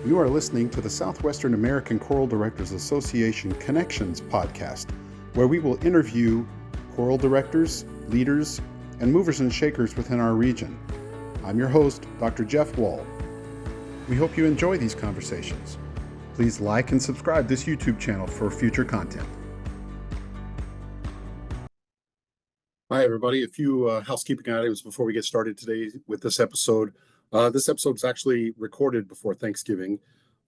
You are listening to the Southwestern American Choral Directors Association Connections podcast, where we will interview choral directors, leaders, and movers and shakers within our region. I'm your host, Dr. Jeff Wall. We hope you enjoy these conversations. Please like and subscribe this YouTube channel for future content. Hi, everybody. A few housekeeping items before we get started today with this episode. This episode is actually recorded before Thanksgiving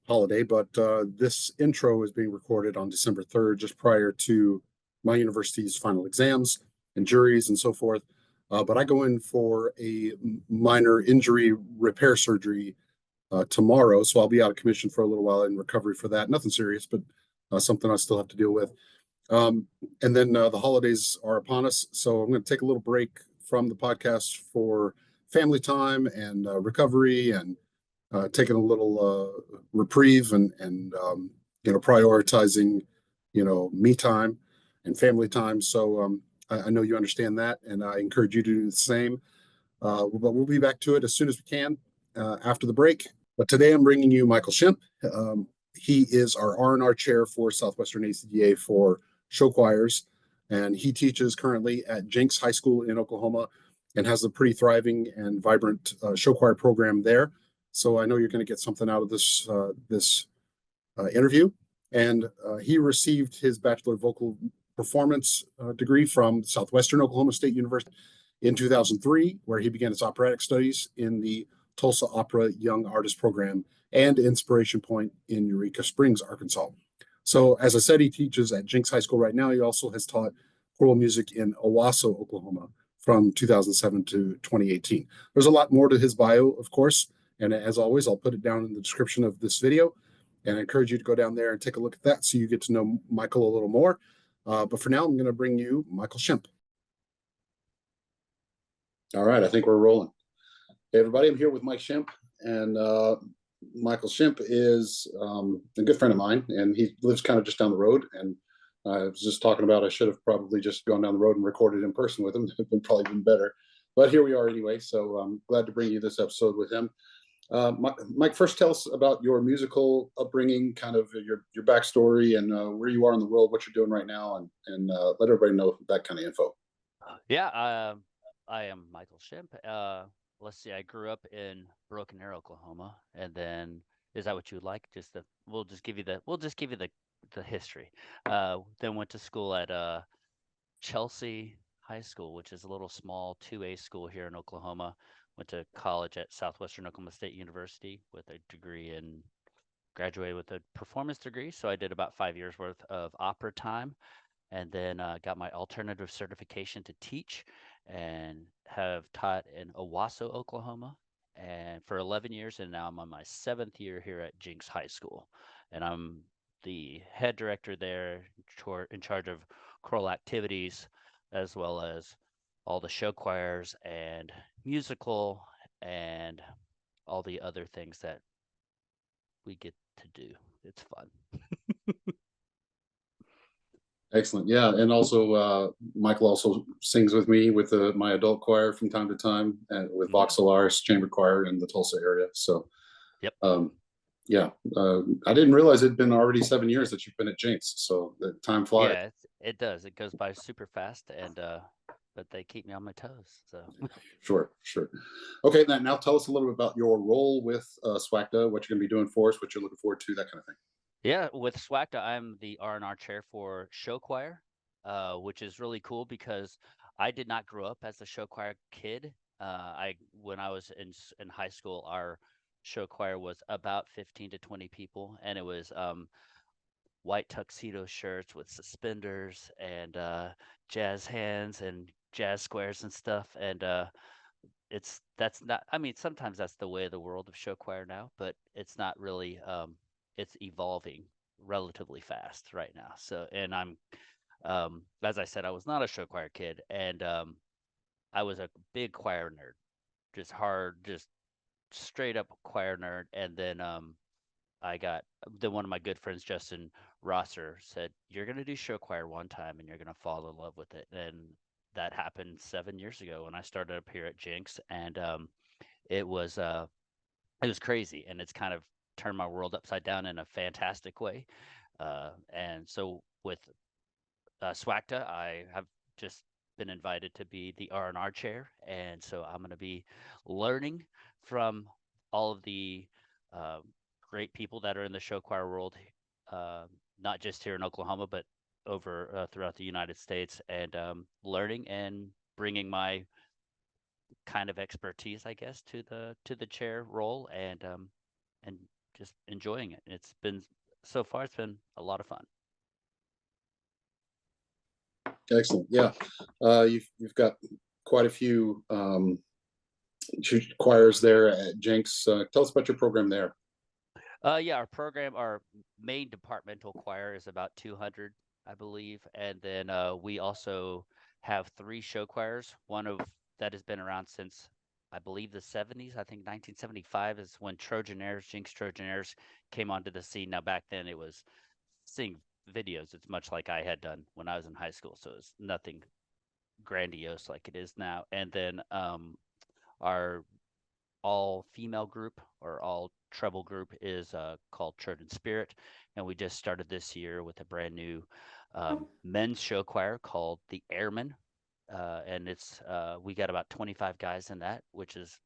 holiday, but this intro is being recorded on December 3rd, just prior to my university's final exams and juries and so forth. But I go in for a minor injury repair surgery tomorrow, so I'll be out of commission for a little while in recovery for that. Nothing serious, but something I still have to deal with. And then the holidays are upon us, so I'm going to take a little break from the podcast for family time and recovery, and taking a little reprieve and prioritizing me time and family time. So I know you understand that, and I encourage you to do the same. But we'll be back to it as soon as we can after the break. But today I'm bringing you Michael Shimp. He is our R&R chair for Southwestern ACDA for show choirs, and he teaches currently at Jenks High School in Oklahoma and has a pretty thriving and vibrant show choir program there. So I know you're going to get something out of this interview. And he received his Bachelor of Vocal Performance degree from Southwestern Oklahoma State University in 2003, where he began his operatic studies in the Tulsa Opera Young Artist Program and Inspiration Point in Eureka Springs, Arkansas. So as I said, he teaches at Jenks High School right now. He also has taught choral music in Owasso, Oklahoma from 2007 to 2018. There's a lot more to his bio, of course. And as always, I'll put it down in the description of this video, and I encourage you to go down there and take a look at that so you get to know Michael a little more. But for now, I'm going to bring you Michael Shimp. All right, I think we're rolling. Hey, everybody, I'm here with Mike Shimp, and Michael Shimp is a good friend of mine, and he lives kind of just down the road. And I was just talking about I should have probably just gone down the road and recorded in person with him. It would probably been better. But here we are anyway, so I'm glad to bring you this episode with him. Mike, first tell us about your musical upbringing, kind of your backstory, and where you are in the world, what you're doing right now, and let everybody know that kind of info. Yeah, I am Michael Shimp. Let's see, I grew up in Broken Arrow, Oklahoma, and then is that what you would like? We'll just give you the history. Then went to school at Chelsea High School, which is a little small 2A school here in Oklahoma. Went to college at Southwestern Oklahoma State University with a degree in graduated with a performance degree. So I did about 5 years worth of opera time, and then got my alternative certification to teach, and have taught in Owasso, Oklahoma, and for 11 years, and now I'm on my 7th year here at Jenks High School, and I'm the head director there, in charge of choral activities, as well as all the show choirs and musical and all the other things that we get to do. It's fun. Excellent. Yeah. And also, Michael also sings with me with my adult choir from time to time, and with Voxelaris Chamber Choir in the Tulsa area. So, yep. Yeah. I didn't realize it'd been already 7 years that you've been at Jenks. So the time flies. Yeah, it does. It goes by super fast, and but they keep me on my toes. So Sure. Okay. Now tell us a little bit about your role with SWACDA, what you're going to be doing for us, what you're looking forward to, that kind of thing. yeah, with SWACDA, I'm the R&R chair for show choir, which is really cool because I did not grow up as a show choir kid. When I was in high school, our show choir was about 15 to 20 people, and it was white tuxedo shirts with suspenders and jazz hands and jazz squares and stuff. And that's not, I mean, sometimes that's the way of the world of show choir now, but it's not really. It's evolving relatively fast right now. So, and I'm, as I said, I was not a show choir kid, and I was a big choir nerd, just straight up choir nerd. And then one of my good friends, Justin Rosser, said, "You're gonna do show choir one time, and you're gonna fall in love with it." And that happened 7 years ago when I started up here at Jenks, and it was crazy, and it's kind of turned my world upside down in a fantastic way. And so with SWACDA, I have just been invited to be the R&R chair, and so I'm going to be learning from all of the uh, great people that are in the show choir world, uh, not just here in Oklahoma, but over throughout the United States, and learning and bringing my kind of expertise, I guess, to the chair role, and just enjoying it. It's been so far, it's been a lot of fun. Excellent. Yeah, you've got quite a few choirs there at Jenks. Tell us about your program there. Yeah, our main departmental choir is about 200, I believe, and then we also have 3 show choirs. One of that has been around since, I believe, the 70s. I think 1975 is when Jenks Trojaneers came onto the scene. Now back then it was seeing videos. It's much like I had done when I was in high school, so it's nothing grandiose like it is now. And then our all female group or all treble group is called Church and Spirit, and we just started this year with a brand new men's show choir called the Airmen, and it's we got about 25 guys in that, which is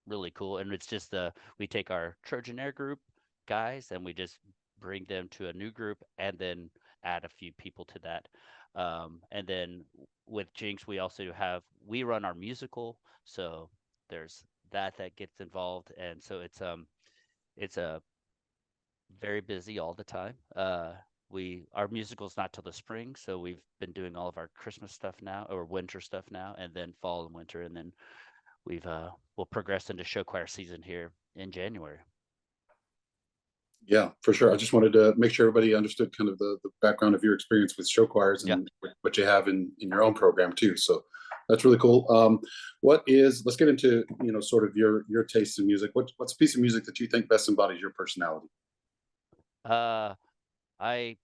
really cool. And it's just we take our Trojan Air group guys and we just bring them to a new group and then add a few people to that. And then with Jinx, we run our musical, so there's that gets involved, and so it's a very busy all the time. Our musical's not till the spring, so we've been doing all of our Christmas stuff now, or winter stuff now, and then fall and winter, and then we'll progress into show choir season here in January. Yeah, for sure. I just wanted to make sure everybody understood kind of the background of your experience with show choirs and what you have in your own program too. So that's really cool. Let's get into, sort of your taste in music. What's a piece of music that you think best embodies your personality? I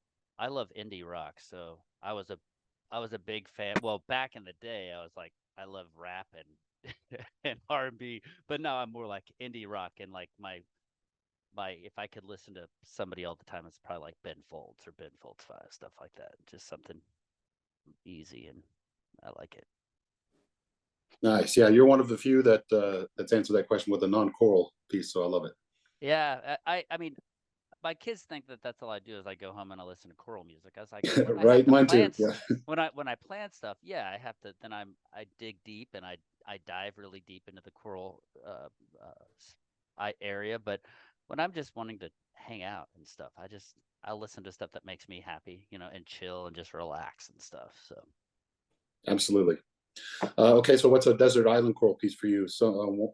love indie rock, so I was a big fan. Well, back in the day, I was like, I love rap and and R&B, but now I'm more like indie rock, and like my if I could listen to somebody all the time, it's probably like Ben Folds or Ben Folds 5, stuff like that. Just something easy, and I like it. Nice. Yeah, you're one of the few that's answered that question with a non-choral piece, so I love it. Yeah, I mean, my kids think that that's all I do is I go home and I listen to choral music. I was like, when I have Right, to mine plan, too. Yeah. when I plan stuff, yeah, I have to. Then I dig deep and I dive really deep into the choral area. But when I'm just wanting to hang out and stuff, I listen to stuff that makes me happy, and chill and just relax and stuff. So Absolutely. Okay, so what's a desert island choral piece for you? So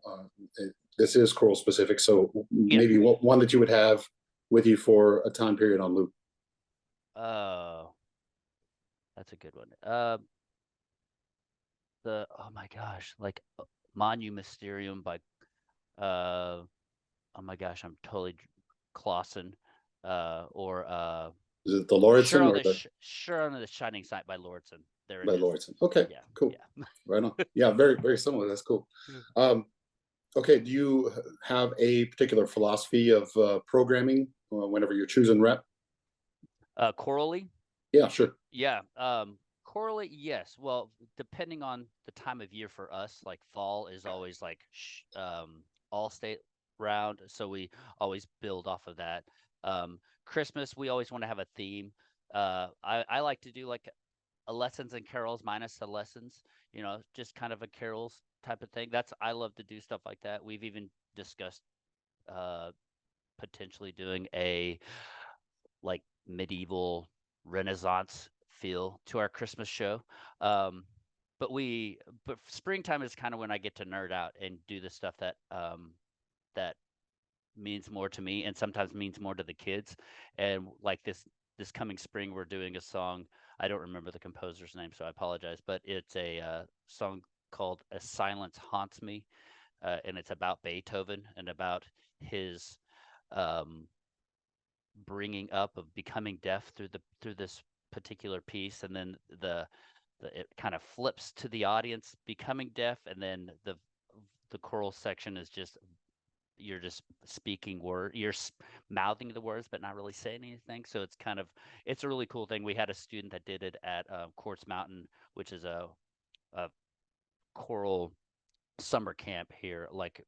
this is choral specific, so maybe one that you would have with you for a time period on loop. Oh, that's a good one. Oh my gosh, like Manu Mysterium by oh my gosh, I'm totally Clausen, or Is it the Lauritsen or the Sure on the Shining Sight by Lauritsen. There it by is. Lauritsen? Okay, Yeah, cool. yeah. Right on. Yeah, very, very similar. That's cool. Okay, do you have a particular philosophy of programming whenever you're choosing rep? Chorally? Yeah, sure. Yeah. Chorally, yes. Well, depending on the time of year for us, like fall is always like all state round, so we always build off of that. Christmas, we always want to have a theme. I like to do like a lessons and carols minus the lessons, just kind of a carols type of thing. I love to do stuff like that. We've even discussed uh potentially doing a like medieval Renaissance feel to our Christmas show. Um, but springtime is kind of when I get to nerd out and do the stuff that means more to me and sometimes means more to the kids. And like this coming spring, we're doing a song. I don't remember the composer's name, so I apologize. But it's a song called "A Silence Haunts Me," and it's about Beethoven and about his um, bringing up of becoming deaf through this particular piece, and then it kind of flips to the audience becoming deaf, and then the choral section is just you're just speaking mouthing the words but not really saying anything. So it's a really cool thing. We had a student that did it at Quartz Mountain, which is a choral summer camp here, like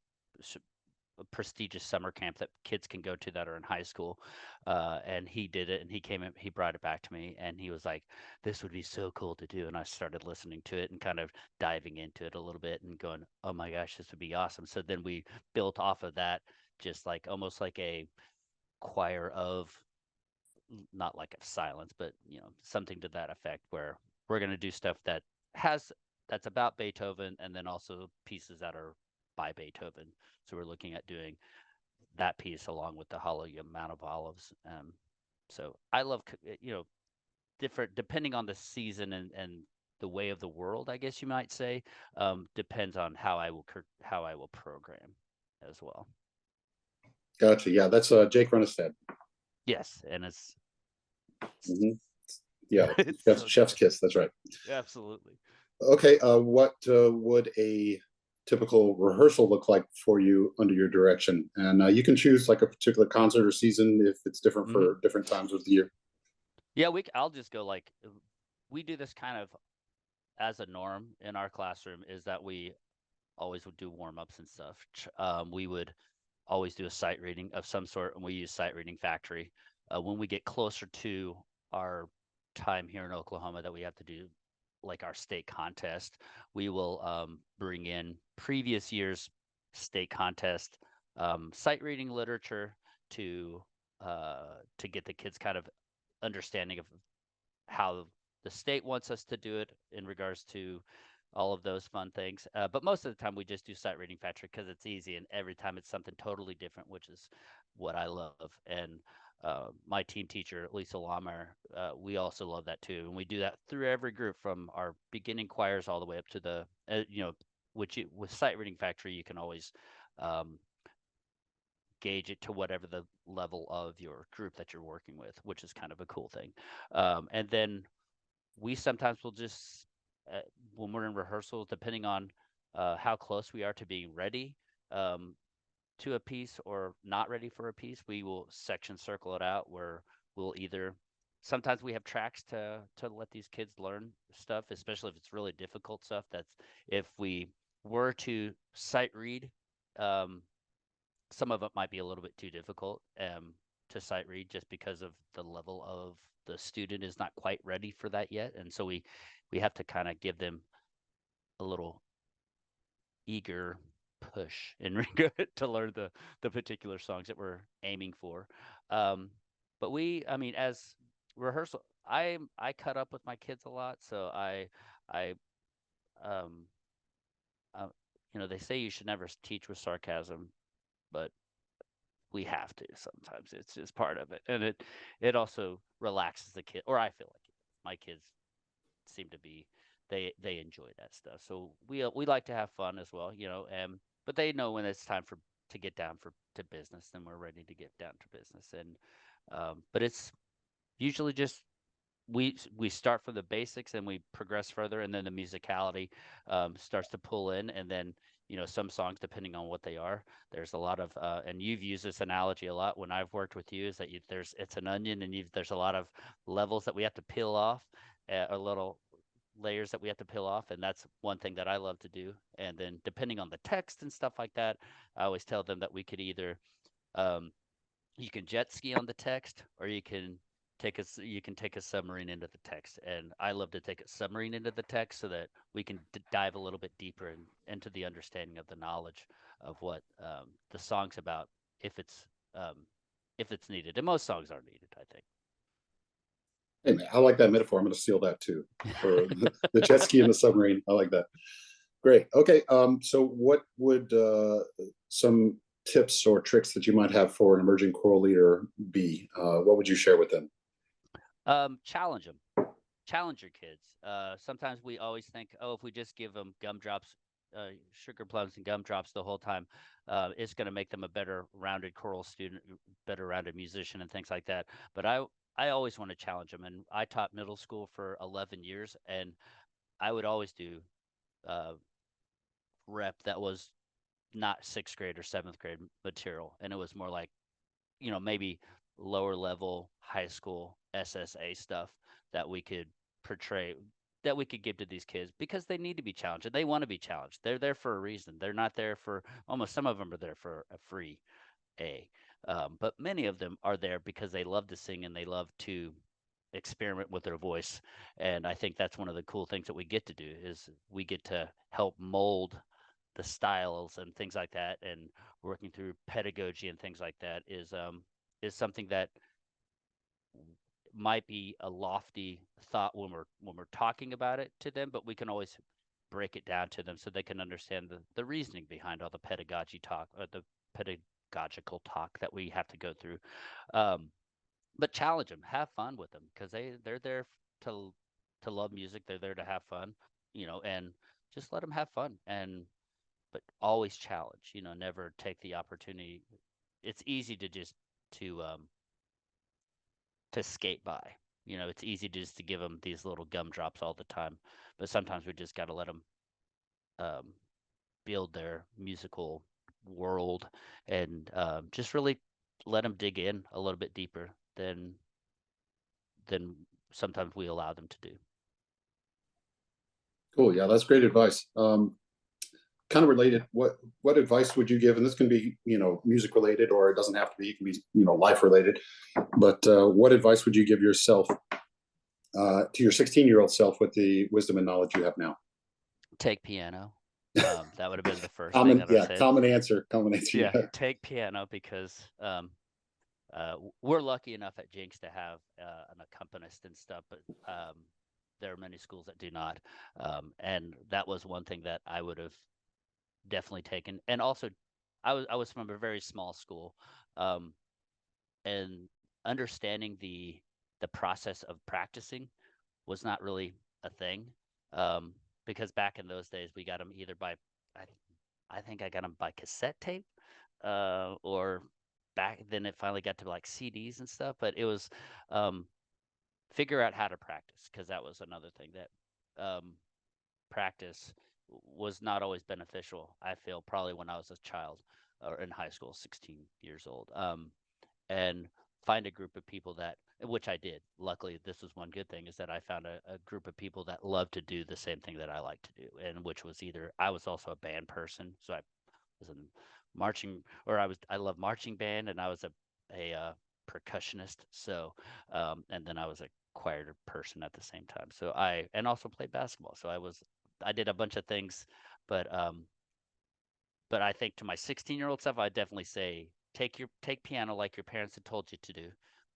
a prestigious summer camp that kids can go to that are in high school. And he did it, and he brought it back to me, and he was like, this would be so cool to do. And I started listening to it and kind of diving into it a little bit and going, oh my gosh, this would be awesome. So then we built off of that, just like almost like a choir of, not like a silence, but something to that effect, where we're going to do stuff that's about Beethoven, and then also pieces that are by Beethoven. So we're looking at doing that piece along with the Hallelujah Mount of Olives. So I love, different, depending on the season and the way of the world, I guess you might say, depends on how I will program as well. Gotcha. Yeah, that's Jake Runestad. Yes, and it's yeah, chef's kiss. That's right. Absolutely. Okay, what would a typical rehearsal look like for you under your direction? And you can choose like a particular concert or season if it's different for different times of the year. Yeah, I'll just go like, we do this kind of as a norm in our classroom, is that we always would do warm-ups and stuff. We would always do a sight reading of some sort, and we use Sight Reading Factory. When we get closer to our time here in Oklahoma that we have to do like our state contest, we will bring in previous year's state contest sight reading literature to get the kids kind of understanding of how the state wants us to do it in regards to all of those fun things. But most of the time we just do Sight Reading Factory because it's easy, and every time it's something totally different, which is what I love. And my team teacher, Lisa Lammer, we also love that too. And we do that through every group, from our beginning choirs all the way up to the, with Sight Reading Factory, you can always gauge it to whatever the level of your group that you're working with, which is kind of a cool thing. And then we sometimes will just, when we're in rehearsals, depending on how close we are to being ready to a piece or not ready for a piece, we will section circle it out, where we'll either, sometimes we have tracks to let these kids learn stuff, especially if it's really difficult stuff. That's, if we were to sight read, some of it might be a little bit too difficult to sight read, just because of the level of the student is not quite ready for that yet. And so we have to kind of give them a little eager push in regard to learn the particular songs that we're aiming for. But as rehearsal, I cut up with my kids a lot, so they say you should never teach with sarcasm, but we have to sometimes. It's just part of it, and it also relaxes the kid, or I feel like my kids seem to be, they enjoy that stuff. So we like to have fun as well, but they know when it's time to get down to business, then we're ready to get down to business. And but it's usually just, we start from the basics and we progress further, and then the musicality starts to pull in. And then some songs, depending on what they are, there's a lot of and you've used this analogy a lot when I've worked with you, is that it's an onion, and there's a lot of levels that we have to peel off, a little layers that we have to peel off. And that's one thing that I love to do. And then depending on the text and stuff like that, I always tell them that we could either you can jet ski on the text, or you can take a submarine into the text. And I love to take a submarine into the text, so that we can dive a little bit deeper into the understanding of the knowledge of what the song's about, if it's needed. And most songs are needed, I think. Hey man, I like that metaphor. I'm going to steal that too, for the jet ski and the submarine. I like that. Great. Okay. So what would some tips or tricks that you might have for an emerging choral leader be? What would you share with them? Challenge them. Challenge your kids. Sometimes we always think, oh, if we just give them gumdrops, sugar plums and gumdrops the whole time, it's going to make them a better rounded choral student, better rounded musician, and things like that. But I always want to challenge them. And I taught middle school for 11 years, and I would always do rep that was not 6th grade or 7th grade material, and it was more like, maybe lower level high school SSA stuff that we could portray, that we could give to these kids, because they need to be challenged and they want to be challenged. They're there for a reason. They're not there for, almost some of them are there for a free A. But many of them are there because they love to sing and they love to experiment with their voice. And I think that's one of the cool things that we get to do, is we get to help mold the styles and things like that, and working through pedagogy and things like that is something that might be a lofty thought when we're talking about it to them, but we can always break it down to them so they can understand the reasoning behind all the pedagogy talk, or the pedagogical talk that we have to go through. But challenge them, have fun with them, because they're there to love music. They're there to have fun, and just let them have fun. And but always challenge, never take the opportunity. It's easy to just to skate by. It's easy just to give them these little gumdrops all the time, but sometimes we just got to let them build their musical world, and just really let them dig in a little bit deeper than sometimes we allow them to do. Cool. Yeah, that's great advice. Kind of related, what advice would you give? And this can be, music related, or it doesn't have to be. It can be, life related. But what advice would you give yourself, to your 16-year-old self, with the wisdom and knowledge you have now? Take piano. That would have been the first thing that I said. Common answer. Yeah, take piano, because we're lucky enough at Jenks to have an accompanist and stuff, but there are many schools that do not. And that was one thing that I would have definitely taken. And also, I was from a very small school, and understanding the process of practicing was not really a thing, because back in those days we got them either by, I think I got them by cassette tape, or back then it finally got to like CDs and stuff. But it was figure out how to practice, because that was another thing that practice was not always beneficial. I feel probably when I was a child or in high school, 16 years old, and find a group of people that, which I did. Luckily, this was one good thing, is that I found a group of people that love to do the same thing that I like to do, and which was either, I was also a band person, so I was in marching, or I love marching band, and I was a percussionist. So, and then I was a choir person at the same time. So and also played basketball. So I did a bunch of things, but I think to my 16-year-old self, I definitely say take piano like your parents had told you to do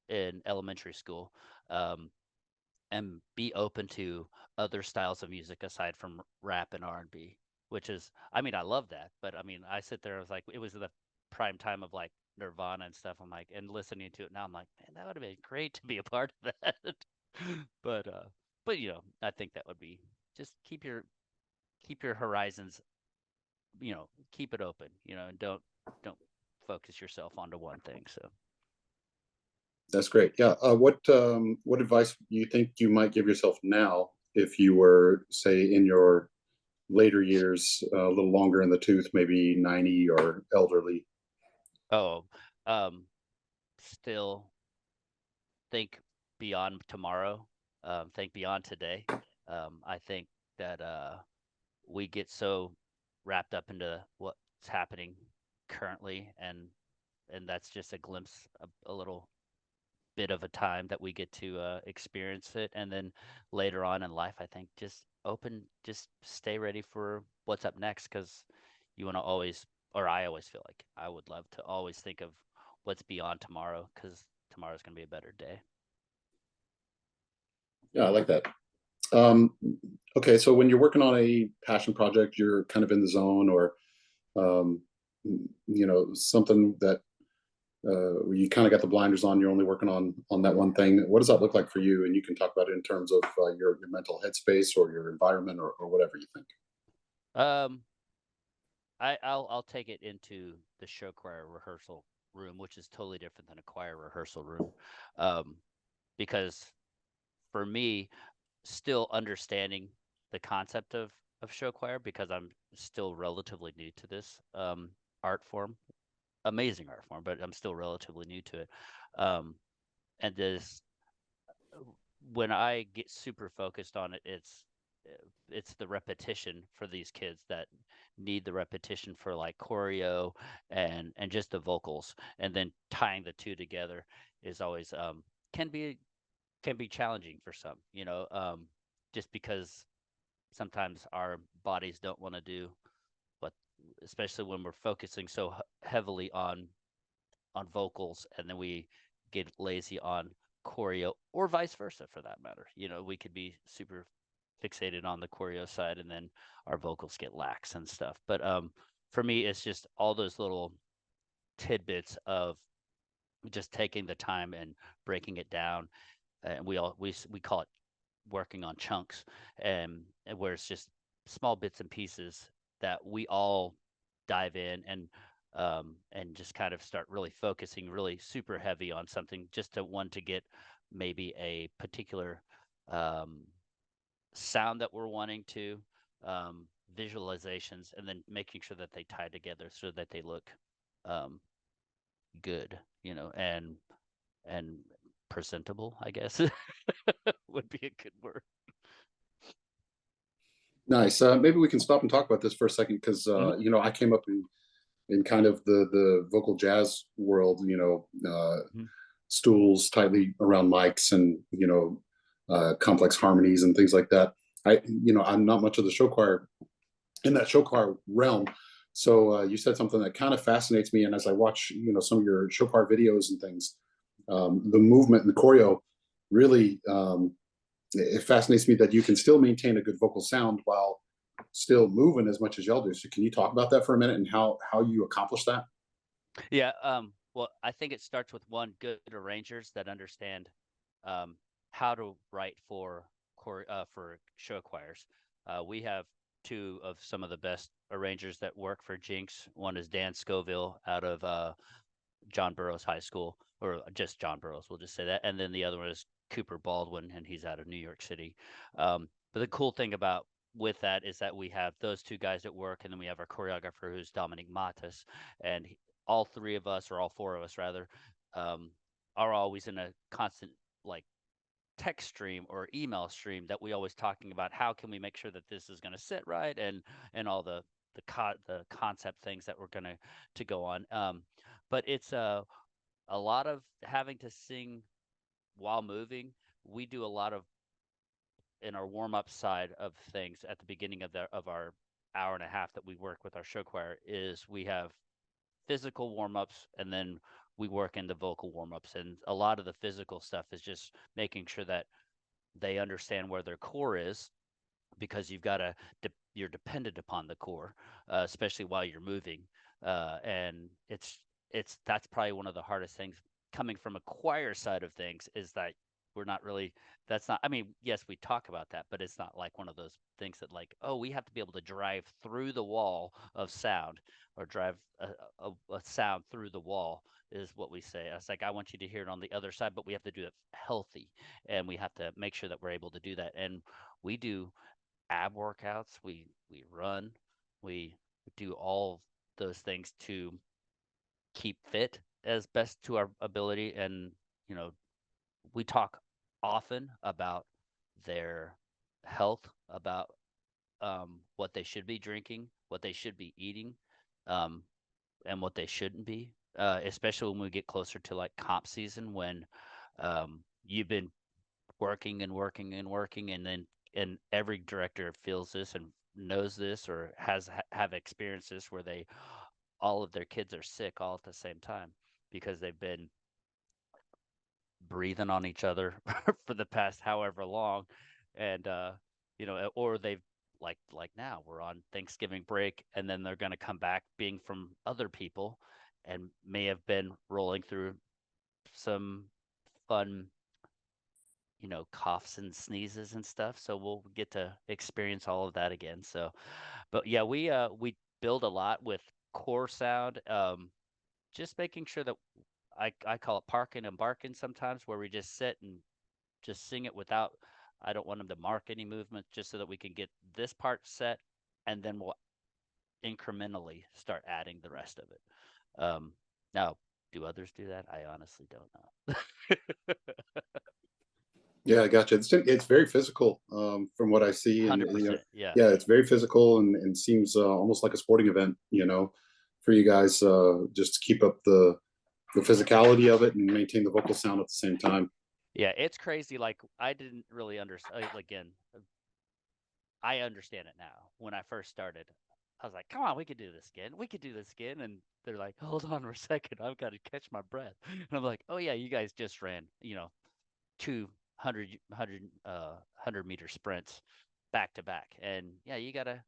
in elementary school, and be open to other styles of music aside from rap and R&B, which is, I mean, I love that, but I mean, I sit there, I was like, it was the prime time of like Nirvana and stuff. I'm like, and listening to it now, I'm like, man, that would have been great to be a part of that. but I think that would be, just keep your horizons, keep it open, and don't focus yourself onto one thing. So That's great. Yeah. What advice do you think you might give yourself now, if you were, say, in your later years, a little longer in the tooth, maybe 90 or elderly? oh still think beyond tomorrow, think beyond today. I think that we get so wrapped up into what's happening currently, and that's just a glimpse of a little bit of a time that we get to experience it. And then later on in life, I think just stay ready for what's up next, because you want to always, or I always feel like I would love to always think of what's beyond tomorrow, because tomorrow's going to be a better day. Yeah, I like that. Um, okay, so when you're working on a passion project, you're kind of in the zone, or um, something that you kind of got the blinders on. You're only working on that one thing. What does that look like for you? And you can talk about it in terms of your mental headspace, or your environment, or whatever you think. Um, I'll take it into the show choir rehearsal room, which is totally different than a choir rehearsal room, um, because for me, still understanding the concept of of show choir because I'm still relatively new to this art form. Amazing art form, but I'm still relatively new to it. Um, and this, when I get super focused on it, it's the repetition for these kids that need the repetition for like choreo and just the vocals, and then tying the two together is always can be can be challenging for some, just because sometimes our bodies don't want to do what, especially when we're focusing so heavily on vocals, and then we get lazy on choreo, or vice versa for that matter. We could be super fixated on the choreo side, and then our vocals get lax and stuff. But for me, it's just all those little tidbits of just taking the time and breaking it down. And we call it working on chunks, and where it's just small bits and pieces that we all dive in and just kind of start really focusing really super heavy on something, just to get maybe a particular um, sound that we're wanting to, visualizations, and then making sure that they tie together so that they look um, good, and presentable, I guess would be a good word. Nice. Maybe we can stop and talk about this for a second because Mhm. I came up in kind of the vocal jazz world. Mhm. Stools tightly around mics and complex harmonies and things like that. I'm not much of the show choir in that show choir realm. So you said something that kind of fascinates me, and as I watch some of your show choir videos and things, the movement and the choreo really it fascinates me that you can still maintain a good vocal sound while still moving as much as y'all do. So can you talk about that for a minute and how you accomplish that? Yeah. Well, I think it starts with one, good arrangers that understand um, how to write for show choirs. We have two of some of the best arrangers that work for Jenks. One is Dan Scoville out of John Burroughs High School, or just John Burroughs, we'll just say that. And then the other one is Cooper Baldwin, and he's out of New York City. But the cool thing about with that is that we have those two guys at work, and then we have our choreographer who's Dominic Matas, and all three of us, or all four of us rather, um, are always in a constant like text stream or email stream that we always talking about how can we make sure that this is going to sit right, and all the concept things that we're going to go on. But it's a lot of having to sing while moving. We do a lot of in our warm up side of things at the beginning of our hour and a half that we work with our show choir is we have physical warm ups, and then we work in the vocal warm ups, and a lot of the physical stuff is just making sure that they understand where their core is, because you're dependent upon the core, especially while you're moving, and it's that's probably one of the hardest things coming from a choir side of things, is that we're not really, that's not, I mean, yes, we talk about that, but it's not like one of those things that like, oh, we have to be able to drive through the wall of sound, or drive a sound through the wall, is what we say. It's like, I want you to hear it on the other side, but we have to do it healthy, and we have to make sure that we're able to do that. And we do ab workouts, we run, we do all those things to keep fit as best to our ability. And you know we talk often about their health, about what they should be drinking, what they should be eating, um, and what they shouldn't be, especially when we get closer to like comp season, when you've been working and working and working, and every director feels this and knows this, or have experienced this, where they all of their kids are sick all at the same time because they've been breathing on each other for the past however long. And or they've, like now we're on Thanksgiving break, and then they're going to come back being from other people, and may have been rolling through some fun, coughs and sneezes and stuff. So we'll get to experience all of that again. So, but yeah, we build a lot with core sound. Just making sure that I call it parking and barking sometimes, where we just sit and just sing it without I don't want him to mark any movement, just so that we can get this part set, and then we'll incrementally start adding the rest of it. Now, do others do that? I honestly don't know. Yeah, I gotcha. It's very physical, from what I see, and you know, 100%. Yeah. yeah, it's very physical and seems almost like a sporting event, you know, for you guys, just to keep up the physicality of it and maintain the vocal sound at the same time. Yeah, it's crazy. Like, I didn't really understand. Again, I understand it now. When I first started, I was like, "Come on, we could do this again. We could do this again." And they're like, "Hold on for a second. I've got to catch my breath." And I'm like, "Oh yeah, you guys just ran, 100 meter sprints back to back, and yeah, you gotta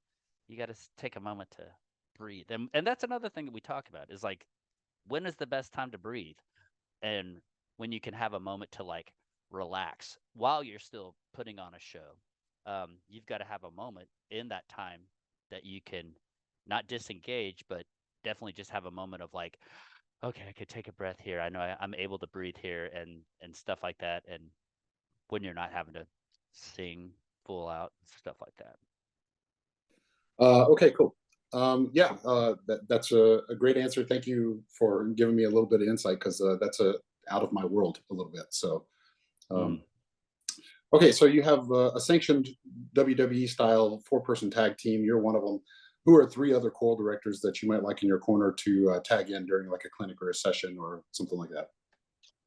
take a moment to breathe." And that's another thing that we talk about is like, when is the best time to breathe, and when you can have a moment to like relax while you're still putting on a show. You've got to have a moment in that time that you can not disengage, but definitely just have a moment of like, okay, I could take a breath here. I know I'm able to breathe here, and stuff like that. And when you're not having to sing full out, stuff like that. Okay, cool. Yeah, that's a great answer. Thank you for giving me a little bit of insight, because that's out of my world a little bit. So, Mm. um, okay, so you have a sanctioned WWE style four-person tag team. You're one of them. Who are three other choral directors that you might like in your corner to tag in during like a clinic or a session or something like that?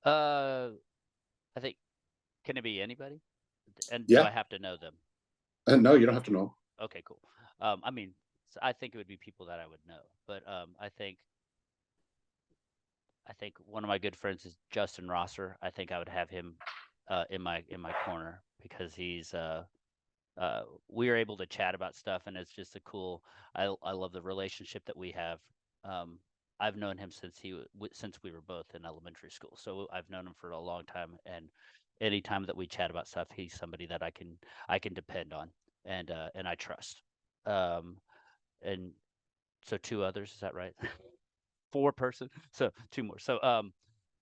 Uh, I think, can it be anybody? And do Yeah. I have to know them? No, you don't have to know. Okay, cool. I mean, I think it would be people that I would know, but I think one of my good friends is Justin Rosser. I think I would have him in my corner, because we are able to chat about stuff, and it's just a cool. I love the relationship that we have. Um, I've known him since we were both in elementary school, so I've known him for a long time. And anytime that we chat about stuff, he's somebody that I can depend on, and I trust. Um, and so two others, is that right? Four person, so two more. So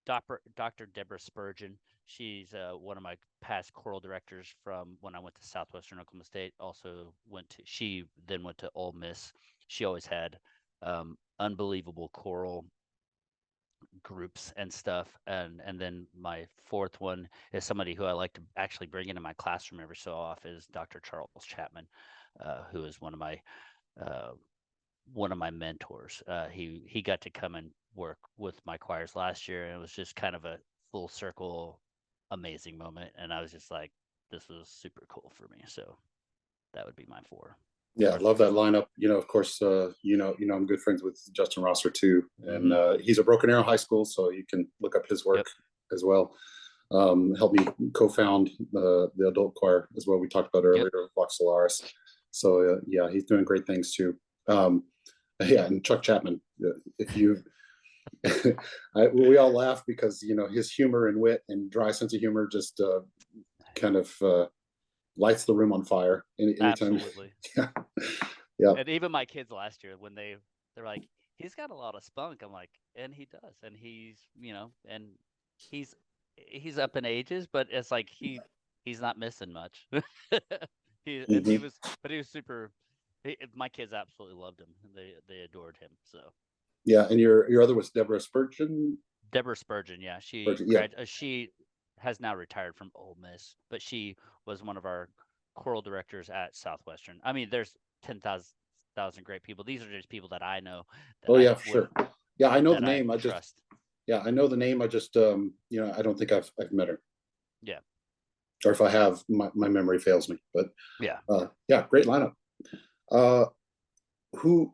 Dr. Deborah Spurgeon. She's one of my past choral directors from when I went to Southwestern Oklahoma State. She then went to Ole Miss. She always had unbelievable choral groups and stuff. And then my fourth one is somebody who I like to actually bring into my classroom every so often, is Dr. Charles Chapman, who is uh, one of my mentors. He got to come and work with my choirs last year, and it was just kind of a full circle, amazing moment. And I was just like, this was super cool for me. So that would be my four Yeah, I or love three. that lineup. You know, of course, I'm good friends with Justin Rosser too, and Mm-hmm. he's a Broken Arrow High School, so you can look up his work Yep. as well. Helped me co-found the adult choir as well. We talked about Yep. earlier, Vox Solaris. So yeah, he's doing great things too. Um, yeah, and Chuck Chapman. If you, we all laugh because his humor and wit and dry sense of humor just kind of lights the room on fire. Anytime, Absolutely. yeah, yeah. And even my kids last year, when they're like, he's got a lot of spunk. I'm like, and he does, and and he's he's up in ages, but it's like he's not missing much. he and he Hmm. was, but he was super. My kids absolutely loved him. They adored him. So Yeah, and your other was Deborah Spurgeon. Deborah Spurgeon, yeah, Spurgeon, yeah. she has now retired from Ole Miss, but she was one of our choral directors at Southwestern. I mean, there's 10,000 great people. These are just people that I know, that Oh I yeah, for would sure. Yeah, I know the that I name. trust. Yeah, I know the name. I just I don't think I've met her, Yeah, or if I have, my memory fails me. But yeah. yeah, great lineup. Uh, who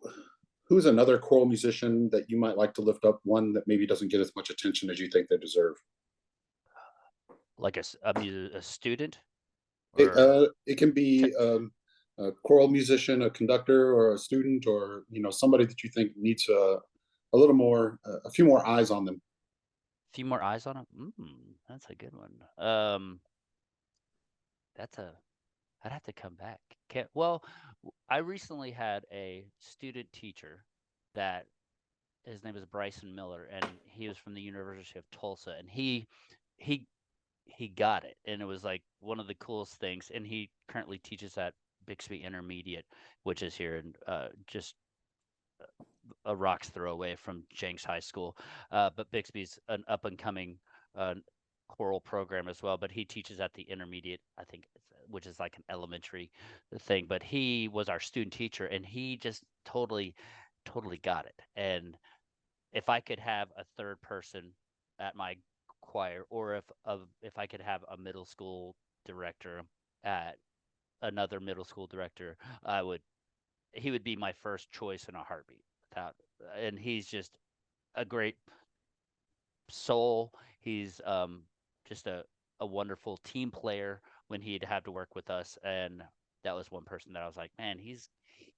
who's another choral musician that you might like to lift up? One that maybe doesn't get as much attention as you think they deserve. Like a student It or it can t- be a choral musician, a conductor, or a student, or somebody that you think needs a little more, a few more eyes on them. few more eyes on him. That's a good one. That's a I'd have to come back. Can't, well, I recently had a student teacher that his name is Bryson Miller, and he was from the University of Tulsa, and he he got it, and it was like one of the coolest things. And he currently teaches at Bixby Intermediate, which is here in just a rock's throw away from Jenks High School. But Bixby's an up and coming choral program as well. But he teaches at the intermediate, I think, which is like an elementary thing. But he was our student teacher, and he just totally got it. And if I could have a third person at my choir, or if I could have a middle school director at another middle school director, he would be my first choice in a heartbeat. Without, and he's just a great soul. He's just a wonderful team player when he'd have to work with us, and that was one person that I was like, man, he's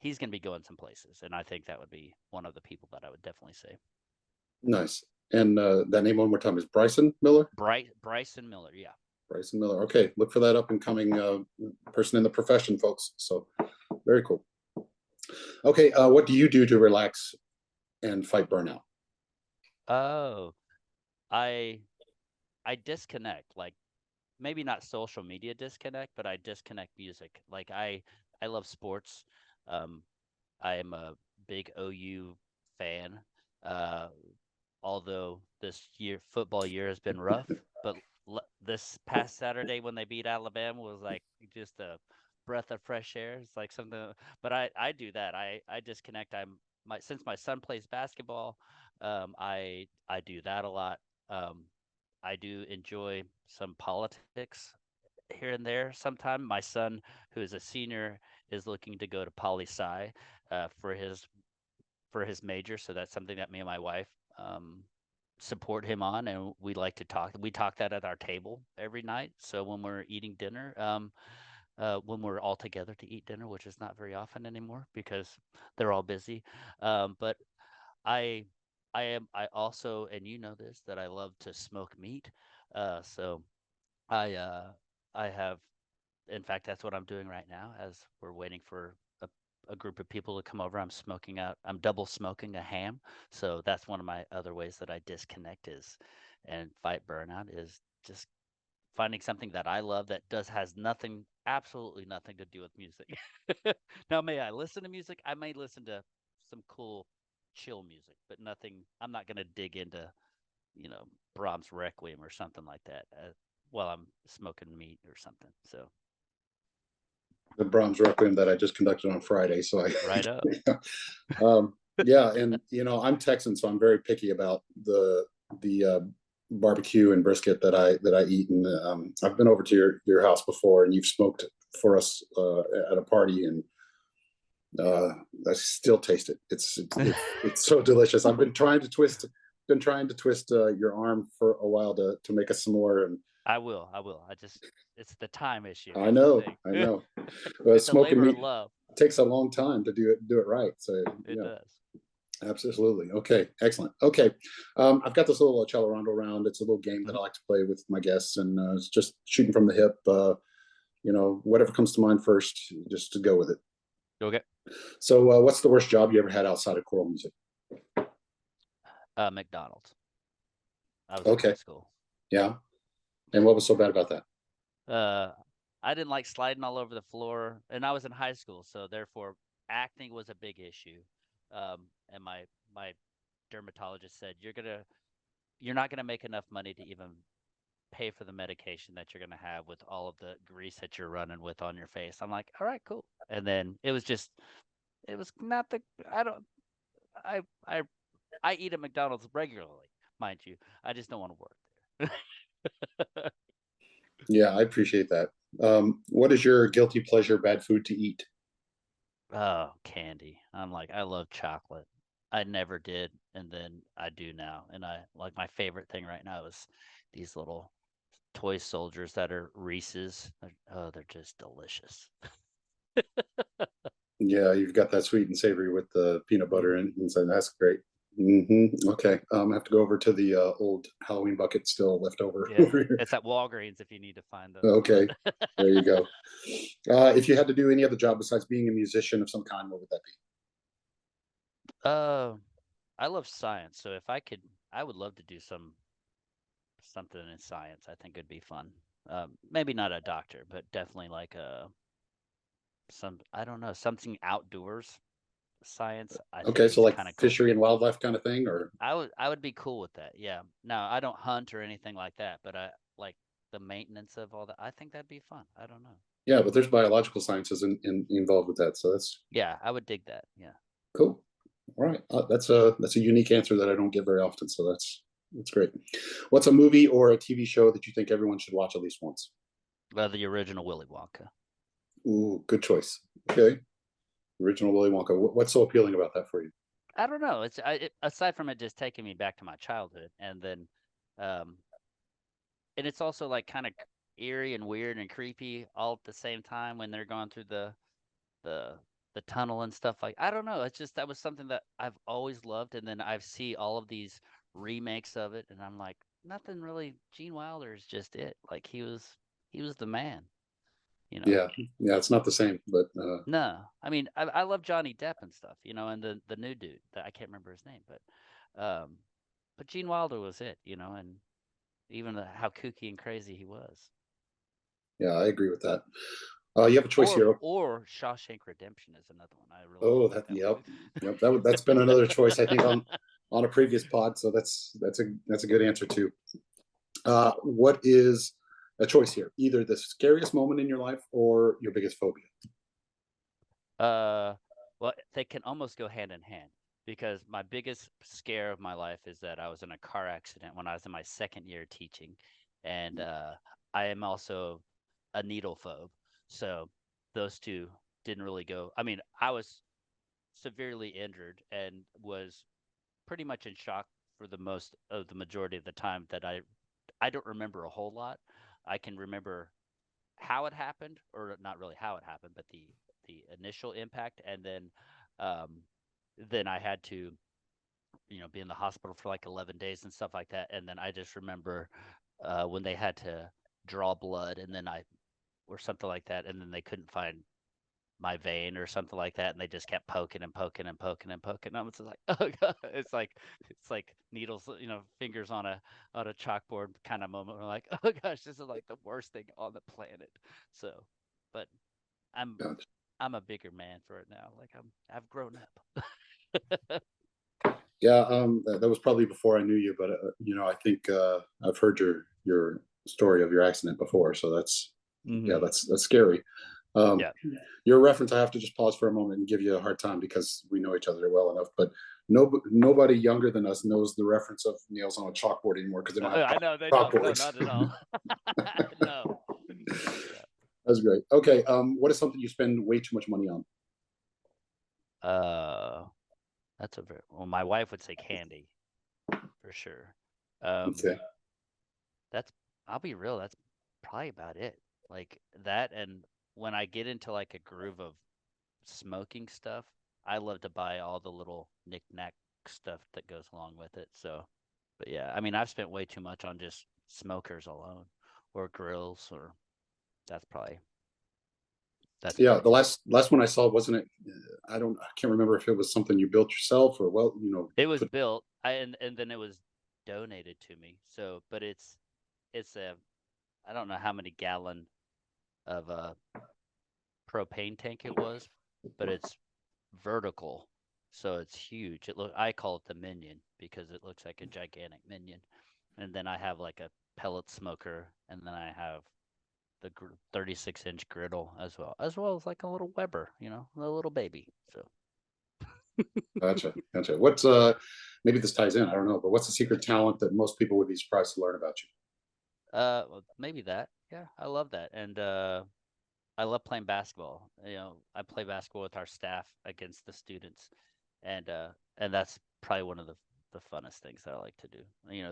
going to be going some places, and I think that would be one of the people that I would definitely say. Nice. And that name one more time is Bryson Miller? Bryson Miller, yeah. Bryson Miller. Okay, look for that up and coming person in the profession, folks. So very cool. Okay, what do you do to relax and fight burnout? Oh, I disconnect, like maybe not social media disconnect, but I disconnect music. Like I love sports. I am a big OU fan. Uh, Although this football year has been rough, but this past Saturday when they beat Alabama was like just a breath of fresh air. It's like something, but I do that. I disconnect. Since my son plays basketball, I do that a lot. I do enjoy some politics here and there. Sometime my son, who is a senior, is looking to go to poli sci for his major, so that's something that me and my wife support him on, and we like to talk. We talk that at our table every night. So when we're eating dinner, when we're all together to eat dinner, which is not very often anymore because they're all busy. But I I also, and you know this, that I love to smoke meat. So I I have, in fact, that's what I'm doing right now as we're waiting for a group of people to come over. I'm double smoking a ham. So that's one of my other ways that I disconnect and fight burnout, is just finding something that I love that has absolutely nothing to do with music. Now, may I listen to music? I may listen to some cool chill music, but nothing, I'm not going to dig into, Brahms Requiem or something like that while I'm smoking meat or something. So The Brahms Requiem that I just conducted on Friday. So right up. Yeah, and I'm Texan, so I'm very picky about the barbecue and brisket that I eat. And I've been over to your house before, and you've smoked for us at a party, and I still taste it. It's so delicious. I've been trying to twist your arm for a while to make us some more, and I will. It's the time issue. I know. It's a Smoking labor meat of love. takes a long time to do it right. So It does. absolutely. Okay, excellent. Okay, I've got this little Accelerando round. It's a little game that I like to play with my guests, and it's just shooting from the hip. Whatever comes to mind first, just to go with it. Okay. So, what's the worst job you ever had outside of choral music? McDonald's. I was in high school. Yeah. And what was so bad about that? I didn't like sliding all over the floor, and I was in high school, so therefore acting was a big issue. And my dermatologist said, you're not gonna make enough money to even pay for the medication that you're gonna have with all of the grease that you're running with on your face. I'm like, all right, cool. And then it was not the I eat at McDonald's regularly, mind you. I just don't want to work there. Yeah, I appreciate that. What is your guilty pleasure bad food to eat? Oh, candy. I love chocolate. I never did, and then I do now. And I like, my favorite thing right now is these little toy soldiers that are Reese's. They're just delicious. Yeah, you've got that sweet and savory with the peanut butter inside. That's great. Okay, I have to go over to the old Halloween bucket still left over. Yeah, it's at Walgreens if you need to find those. Okay, there you go. If you had to do any other job besides being a musician of some kind, what would that be? I love science, so if I could, I would love to do some something in science. I think it'd be fun. Maybe not a doctor, but definitely like I don't know, something outdoors science. I think Okay, would so be like kind of cool. fishery and wildlife kind of thing, or I would be cool with that. Yeah. Now I don't hunt or anything like that, but I like the maintenance of all that. I think that'd be fun. I don't know. yeah, but there's biological sciences involved with that, so that's Yeah, I would dig that. Yeah. cool. All right, that's a unique answer that I don't get very often, so that's great. What's a movie or a TV show that you think everyone should watch at least once? The original Willy Wonka. Ooh, good choice. Okay, original Willy Wonka. What's so appealing about that for you? I don't know. Aside from it just taking me back to my childhood, and then, um, and it's also like kind of eerie and weird and creepy all at the same time when they're going through the the tunnel and stuff. Like, I don't know. It's just that was something that I've always loved, and then I see all of these remakes of it, and I'm like, nothing really. Gene Wilder is just it. Like he was the man. You know. Yeah, yeah, it's not the same, but No, I mean I love Johnny Depp and stuff, and the new dude that I can't remember his name, but Gene Wilder was it, and even how kooky and crazy he was. yeah, I agree with that. You have a choice Or here. or Shawshank Redemption is another one. I really Oh, like that yep, movie. yep. That's been another choice I think on a previous pod. So that's a good answer too. What is a choice here? Either the scariest moment in your life or your biggest phobia. Uh, well, they can almost go hand in hand because my biggest scare of my life is that I was in a car accident when I was in my second year teaching, and I am also a needle phobe. So those two didn't really go. I mean, I was severely injured and was pretty much in shock for the most of the majority of the time that I don't remember a whole lot. I can remember how it happened, or not really how it happened, but the initial impact, and then I had to be in the hospital for like 11 days and stuff like that, and then I just remember when they had to draw blood, and then I or something like that, and then they couldn't find my vein or something like that, and they just kept poking and poking and poking and poking. I was just like, oh god, it's like needles, fingers on a chalkboard kind of moment. We're like, oh gosh, this is like the worst thing on the planet. So, but I'm Gotcha. I'm a bigger man for it now. Like I've grown up. Yeah, that was probably before I knew you, but I think I've heard your story of your accident before, so yeah, Hmm. that's scary. Um, Yeah. your reference, I have to just pause for a moment and give you a hard time because we know each other well enough. But nobody younger than us knows the reference of nails on a chalkboard anymore because they don't have I know they don't. No, chalkboards. not at all. No. That's great. Okay, what is something you spend way too much money on? Yeah. That's well. My wife would say candy for sure. Um, Okay, that's I'll be real. That's probably about it. Like that, and when I get into like a groove of smoking stuff, I love to buy all the little knick-knack stuff that goes along with it. So, but yeah, I mean, I've spent way too much on just smokers alone, or grills, or that's yeah. probably The it. last one I saw wasn't it? I can't remember if it was something you built yourself or It was put. built, and then it was donated to me. So, but it's a I don't know how many gallon of a propane tank it was, but it's vertical, so it's huge. I call it the minion because it looks like a gigantic minion. And then I have like a pellet smoker, and then I have the 36-inch griddle as well as like a little Weber, a little baby. So, Gotcha, gotcha. What's maybe this ties in, I don't know, but what's the secret talent that most people would be surprised to learn about you? well, maybe that. Yeah, I love that, and I love playing basketball. I play basketball with our staff against the students, and that's probably one of the funnest things that I like to do.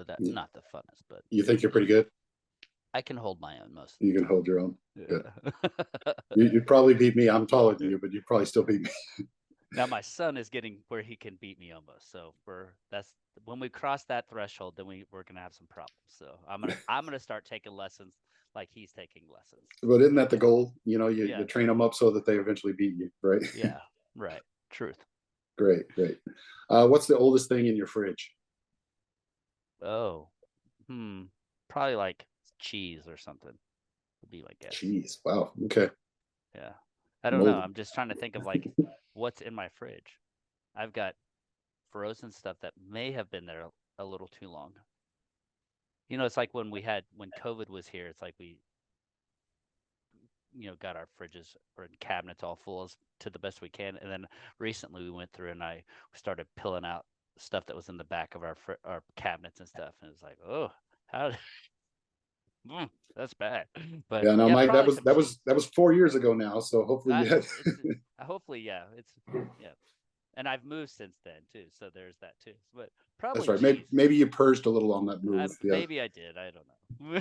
That You, not the funnest, but you think you're pretty good? I can hold my own most of You the can time. hold your own. Good. Yeah. You'd probably beat me. I'm taller than you, but you'd probably still beat me. Now my son is getting where he can beat me almost. So that's when we cross that threshold, then we're gonna have some problems. So I'm gonna start taking lessons like he's taking lessons. But isn't that the Yeah. goal? You Yeah. train them up so that they eventually beat you, right? Yeah. Right. Truth. Great, great. What's the oldest thing in your fridge? Oh. Hmm. Probably like cheese or something would be my guess. Cheese. Wow. Okay. Yeah. I don't know. Molded. I'm just trying to think of like what's in my fridge. I've got frozen stuff that may have been there a little too long. It's like when COVID was here, it's like we, got our fridges or cabinets all full as to the best we can. And then recently we went through and I started peeling out stuff that was in the back of our cabinets and stuff. And it's like, oh, how that's bad. But Yeah, no, yeah, Mike, probably some cheese. that was 4 years ago now. So hopefully you had. Hopefully, yeah, yeah. And I've moved since then too, so there's that too. But That's probably right. cheese. Maybe you purged a little on that move. Yeah. Maybe I did. I don't know.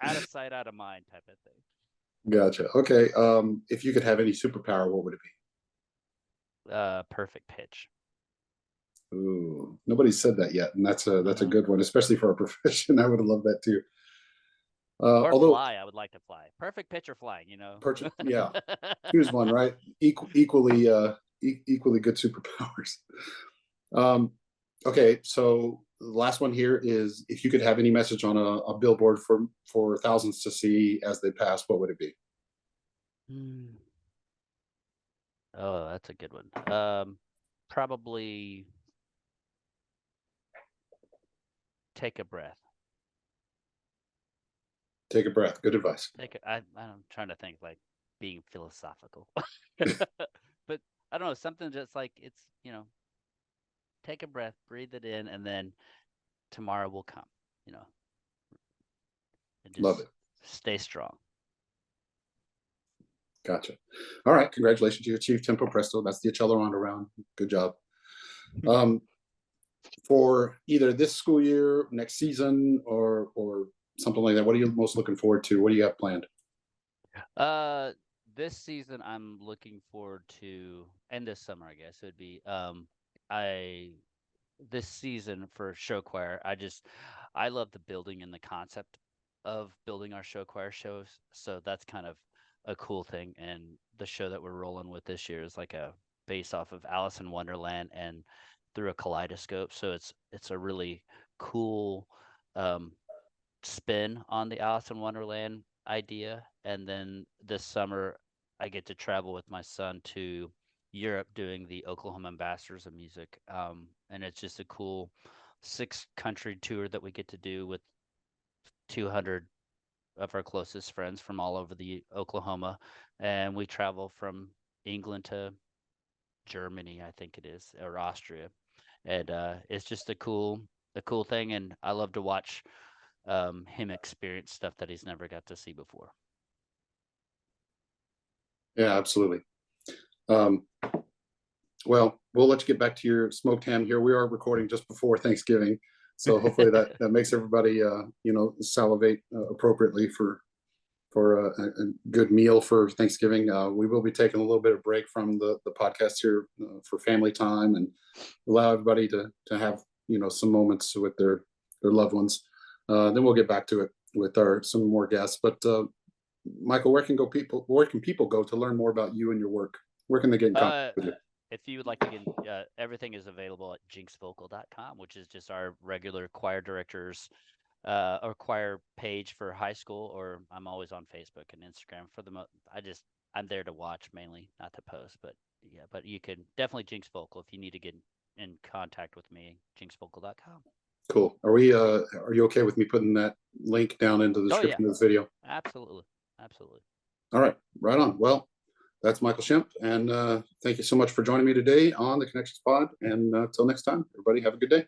Out of sight, out of mind type of thing. Gotcha. Okay. If you could have any superpower, what would it be? Perfect pitch. Ooh, nobody said that yet, and that's a good one, especially for our profession. I would have loved that too. Or Although fly, I would like to fly. Perfect pitch or flying, yeah, choose one, right? Equally good superpowers. Okay, so the last one here is if you could have any message on a billboard for thousands to see as they pass, what would it be? Oh, that's a good one. Probably take a breath. Take a breath. Good advice. I'm trying to think like being philosophical, but I don't know, something just like it's, take a breath, breathe it in, and then tomorrow will come, and just Love it. stay strong. Gotcha. All right. Congratulations. You achieved tempo presto. That's the Accelerando Round. Good job. For either this school year, next season, or something like that, what are you most looking forward to? What do you have planned? This season I'm looking forward to, and this summer I guess it would be this season for show choir. I love the building and the concept of building our show choir shows. So that's kind of a cool thing. And the show that we're rolling with this year is like a base off of Alice in Wonderland and through a kaleidoscope. So it's a really cool spin on the Alice in Wonderland idea. And then this summer I get to travel with my son to Europe doing the Oklahoma Ambassadors of Music. And it's just a cool 6-country tour that we get to do with 200 of our closest friends from all over the Oklahoma. And we travel from England to Germany, I think it is, or Austria. And it's just a cool thing. And I love to watch him experience stuff that he's never got to see before. Yeah, absolutely. Well, we'll let you get back to your smoked ham here. We are recording just before Thanksgiving, so hopefully that makes everybody salivate appropriately for a good meal for Thanksgiving. We will be taking a little bit of break from the podcast here for family time and allow everybody to have some moments with their loved ones. Then we'll get back to it with some more guests. But Michael, where can people go to learn more about you and your work? Where can they get in contact with you? If you would like to get, everything is available at jinxvocal.com, which is just our regular choir directors or choir page for high school, or I'm always on Facebook and Instagram for I'm there to watch mainly, not to post, but yeah, but you can definitely Jenks Vocal if you need to get in contact with me, jinxvocal.com. Cool. Are you okay with me putting that link down into the description of this video? Absolutely. All right, right on. Well, that's Michael Shimp, and thank you so much for joining me today on the Connections Pod. And until next time, everybody have a good day.